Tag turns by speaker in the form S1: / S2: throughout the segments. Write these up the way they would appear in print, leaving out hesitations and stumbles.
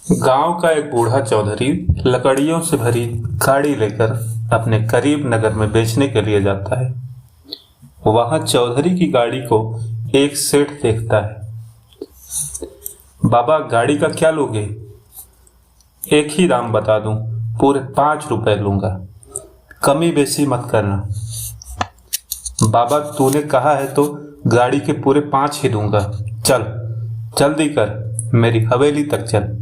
S1: गांव का एक बूढ़ा चौधरी लकड़ियों से भरी गाड़ी लेकर अपने करीब नगर में बेचने के लिए जाता है। वहां चौधरी की गाड़ी को एक सेठ देखता है। बाबा, गाड़ी का क्या लोगे? एक ही दाम बता दूं, पूरे 5 रुपए लूंगा, कमी बेसी मत करना। बाबा, तूने कहा है तो गाड़ी के पूरे 5 ही दूंगा। चल जल्दी कर, मेरी हवेली तक चल।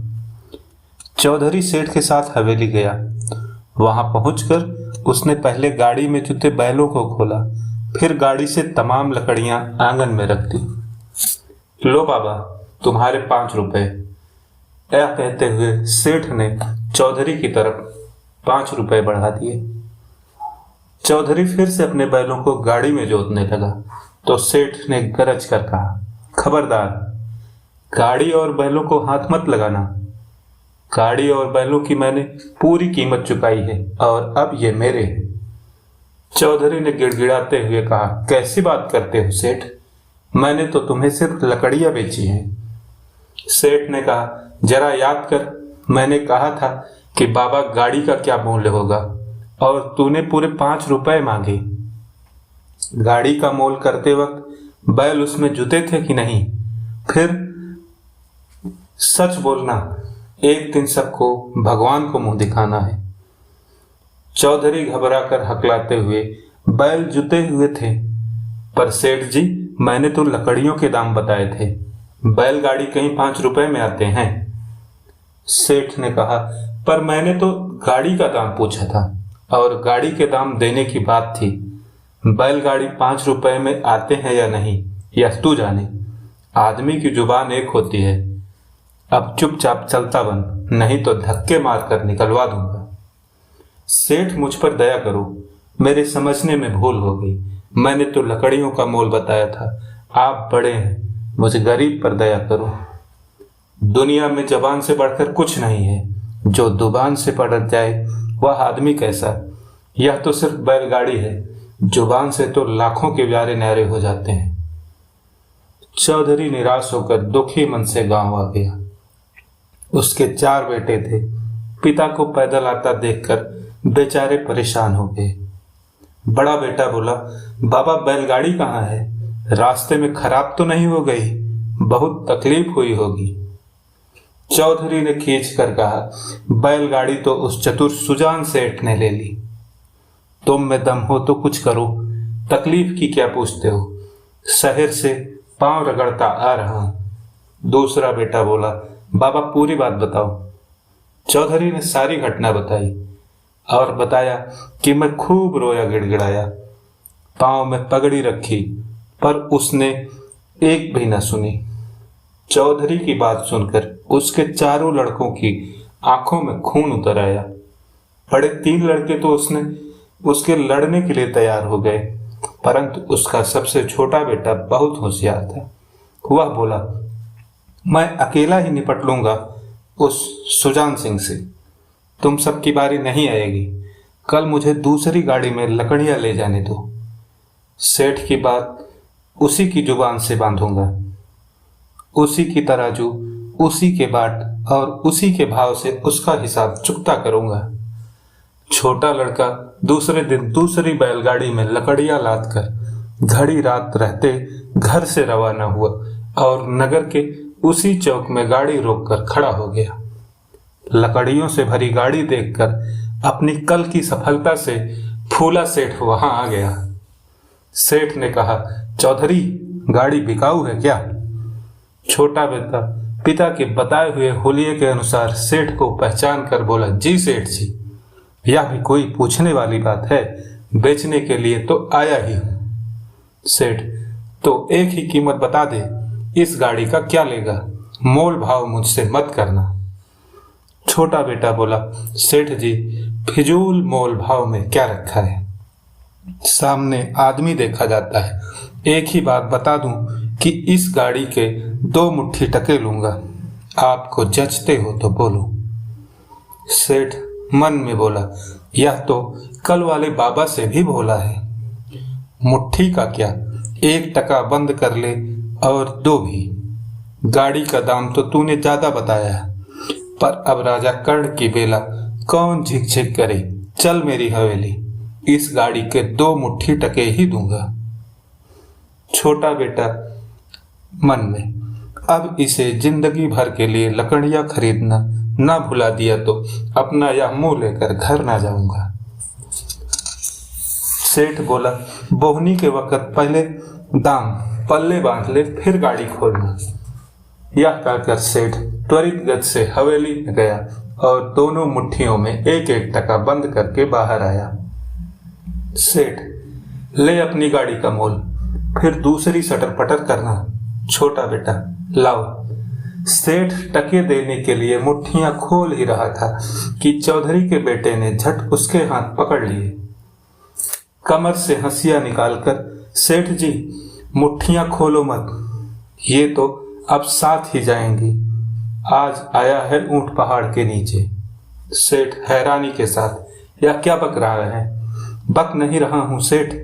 S1: चौधरी सेठ के साथ हवेली गया। वहां पहुंचकर उसने पहले गाड़ी में जुते बैलों को खोला, फिर गाड़ी से तमाम लकड़ियां आंगन में रख दी। लो बाबा, तुम्हारे 5 रुपए। यह कहते हुए सेठ ने चौधरी की तरफ 5 रुपए बढ़ा दिए। चौधरी फिर से अपने बैलों को गाड़ी में जोतने लगा तो सेठ ने गरज कर कहा, खबरदार, गाड़ी और बैलों को हाथ मत लगाना। गाड़ी और बैलों की मैंने पूरी कीमत चुकाई है और अब ये मेरे हैं। चौधरी ने गिड़गिड़ाते हुए कहा, कैसी बात करते हो सेठ, मैंने तो तुम्हें सिर्फ लकड़ियां बेची हैं। सेठ ने कहा, जरा याद कर, मैंने कहा था कि बाबा गाड़ी का क्या मूल्य होगा और तूने पूरे 5 रुपए मांगे। गाड़ी का मोल करते वक्त बैल उसमें जुते थे कि नहीं? फिर सच बोलना, एक दिन सबको भगवान को मुंह दिखाना है। चौधरी घबरा कर हकलाते हुए, बैल जुते हुए थे, पर सेठ जी, मैंने तो लकड़ियों के दाम बताए थे, बैलगाड़ी कहीं 5 रुपए में आते हैं। सेठ ने कहा, पर मैंने तो गाड़ी का दाम पूछा था और गाड़ी के दाम देने की बात थी। बैलगाड़ी 5 रुपए में आते हैं या नहीं, यह तू जाने। आदमी की जुबान एक होती है। अब चुपचाप चलता बन, नहीं तो धक्के मारकर निकलवा दूंगा। सेठ, मुझ पर दया करो, मेरे समझने में भूल हो गई। मैंने तो लकड़ियों का मोल बताया था। आप बड़े हैं, मुझे गरीब पर दया करो। दुनिया में जबान से बढ़कर कुछ नहीं है। जो जुबान से पलट जाए वह आदमी कैसा। यह तो सिर्फ बैलगाड़ी है, जुबान से तो लाखों के प्यारे न्यारे हो जाते हैं। चौधरी निराश होकर दुखी मन से गांव आ गया। उसके 4 बेटे थे। पिता को पैदल आता देखकर बेचारे परेशान हो गए। बड़ा बेटा बोला, बाबा, बैलगाड़ी कहाँ है? रास्ते में खराब तो नहीं हो गई? बहुत तकलीफ हुई होगी। चौधरी ने खींच कर कहा, बैलगाड़ी तो उस चतुर सुजान सेठ ने ले ली। तुम में दम हो तो कुछ करो, तकलीफ की क्या पूछते हो? शहर से पांव रगड़ता आ रहा हूं। दूसरा बेटा बोला, बाबा, पूरी बात बताओ। चौधरी ने सारी घटना बताई और बताया कि मैं खूब रोया, गिड़गिड़ाया, पांव में पगड़ी रखी, पर उसने एक भी न सुनी। चौधरी की बात सुनकर उसके 4 लड़कों की आंखों में खून उतर आया। बड़े 3 लड़के तो उसके लड़ने के लिए तैयार हो गए, परंतु उसका सबसे छोटा बेटा बहुत होशियार था। वह बोला, मैं अकेला ही निपट लूंगा उस सुजान सिंह से। तुम सबकी बारी नहीं आएगी। कल मुझे दूसरी गाड़ी में लकड़ियां ले जाने दो। सेठ की बात उसी की जुबान से बांधूंगा। उसी की तराजू, उसी के बाट और उसी के भाव से उसका हिसाब चुकता करूंगा। छोटा लड़का दूसरे दिन दूसरी बैलगाड़ी में लकड़ियां लादकर घड़ी रात रहते घर से रवाना हुआ और नगर के उसी चौक में गाड़ी रोककर खड़ा हो गया। लकड़ियों से भरी गाड़ी देखकर अपनी कल की सफलता से फूला सेठ वहां आ गया। सेठ ने कहा, चौधरी, गाड़ी बिकाऊ है क्या? छोटा बेटा पिता के बताए हुए हुलिये के अनुसार सेठ को पहचान कर बोला, जी सेठ जी, यह भी कोई पूछने वाली बात है, बेचने के लिए तो आया ही हूं। सेठ, तो एक ही कीमत बता दे, इस गाड़ी का क्या लेगा? मोल भाव मुझसे मत करना। छोटा बेटा बोला, सेठ जी, फिजूल मोल भाव में क्या रखा है? सामने आदमी देखा जाता है। एक ही बात बता दूं कि इस गाड़ी के 2 मुट्ठी टके लूंगा। आपको जचते हो तो बोलो। सेठ मन में बोला, यह तो कल वाले बाबा से भी भोला है। मुट्ठी का क्या, 1 टका बंद कर ले और 2 भी। गाड़ी का दाम तो तूने ज्यादा बताया है, पर अब राजा कर्ण की बेला कौन झिक झिक करे। चल मेरी हवेली, इस गाड़ी के 2 मुट्ठी टके ही दूंगा। छोटा बेटा मन में, अब इसे जिंदगी भर के लिए लकड़ियां खरीदना ना भुला दिया तो अपना यह मुंह लेकर घर ना जाऊंगा। सेठ बोला, बोहनी के वक्त पहले दाम पल्ले बांध ले, फिर गाड़ी खोलना। यह कहकर सेठ त्वरित गति से हवेली में गया और दोनों मुट्ठियों में 1-1 टका बंद करके बाहर आया। सेठ, ले अपनी गाड़ी का मोल, फिर दूसरी सटर पटर करना। छोटा बेटा, लाओ। सेठ टके देने के लिए मुट्ठियां खोल ही रहा था कि चौधरी के बेटे ने झट उसके हाथ पकड़ लिए। कमर से हंसिया निकालकर, सेठ जी मुट्ठियां खोलो मत, ये तो अब साथ ही जाएंगी। आज आया है ऊंट पहाड़ के नीचे। सेठ हैरानी के साथ, यह क्या बक रहा है? बक नहीं रहा हूं सेठ,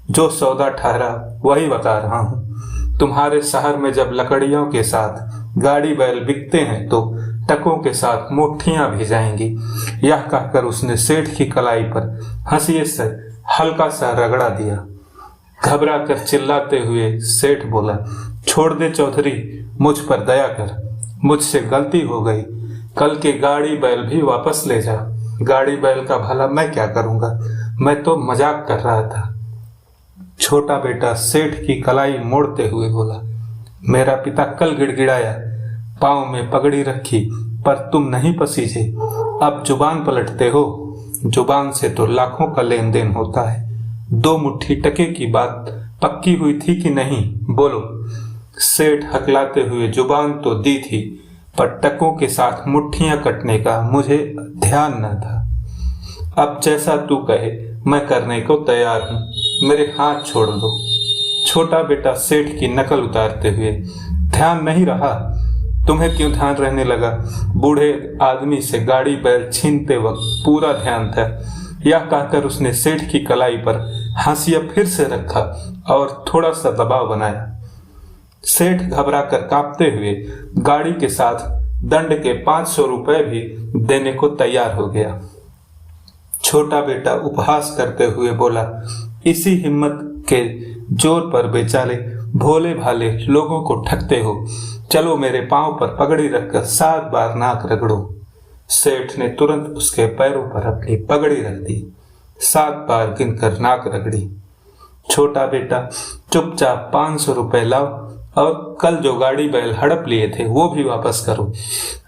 S1: जो सौदा ठहरा वही बता रहा हूं। तुम्हारे शहर में जब लकड़ियों के साथ गाड़ी बैल बिकते हैं तो टकों के साथ मुट्ठियां भी जाएंगी। यह कहकर उसने सेठ की कलाई पर हंसिए से हल्का सा रगड़ा दिया। घबरा कर चिल्लाते हुए सेठ बोला, छोड़ दे चौधरी, मुझ पर दया कर, मुझसे गलती हो गई। कल के गाड़ी बैल भी वापस ले जा। गाड़ी बैल का भला मैं क्या करूंगा, मैं तो मजाक कर रहा था। छोटा बेटा सेठ की कलाई मोड़ते हुए बोला, मेरा पिता कल गिड़गिड़ाया, पांव में पगड़ी रखी, पर तुम नहीं पसीजे। अब जुबान पलटते हो। जुबान से तो लाखों का लेन देन होता है। 2 मुट्ठी टके की बात पक्की हुई थी कि नहीं, बोलो। सेठ हकलाते हुए, जुबान तो दी थी, पर टकों के साथ मुट्ठियां कटने का मुझे ध्यान न था। अब जैसा तू कहे मैं करने को तैयार हूं, मेरे हाथ छोड़ दो। छोटा बेटा सेठ की नकल उतारते हुए, ध्यान नहीं रहा? तुम्हें क्यों ध्यान रहने लगा? बूढ़े आदमी से गाड़ी बैल छीनते वक्त पूरा ध्यान था। यह कहकर उसने सेठ की कलाई पर हाशिया फिर से रखा और थोड़ा सा दबाव बनाया। सेठ घबरा कर कांपते हुए गाड़ी के साथ दंड के 500 रुपए भी देने को तैयार हो गया। छोटा बेटा उपहास करते हुए बोला, इसी हिम्मत के जोर पर बेचारे भोले भाले लोगों को ठगते हो। चलो मेरे पांव पर पगड़ी रखकर 7 बार नाक रगड़ो। सेठ ने तुरंत उसके पैरों पर अपनी पगड़ी रख दी, 7 बार गिनकर नाक रगड़ी। छोटा बेटा, चुपचाप 500 रुपए लाओ और कल जो गाड़ी बैल हड़प लिए थे वो भी वापस करो।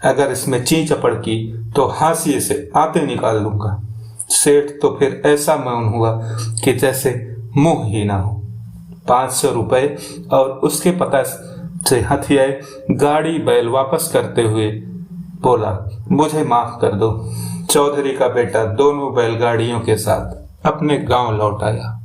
S1: अगर इसमें ची चपड़ की तो हाशिए से आते निकाल लूंगा। सेठ तो फिर ऐसा मौन हुआ कि जैसे मुंह ही ना हो। 500 रुपए और उसके पता से हथियाए गाड़ी बैल वापस करते हुए बोला, मुझे माफ कर दो। चौधरी का बेटा दोनों बैलगाड़ियों के साथ अपने गांव लौट आया।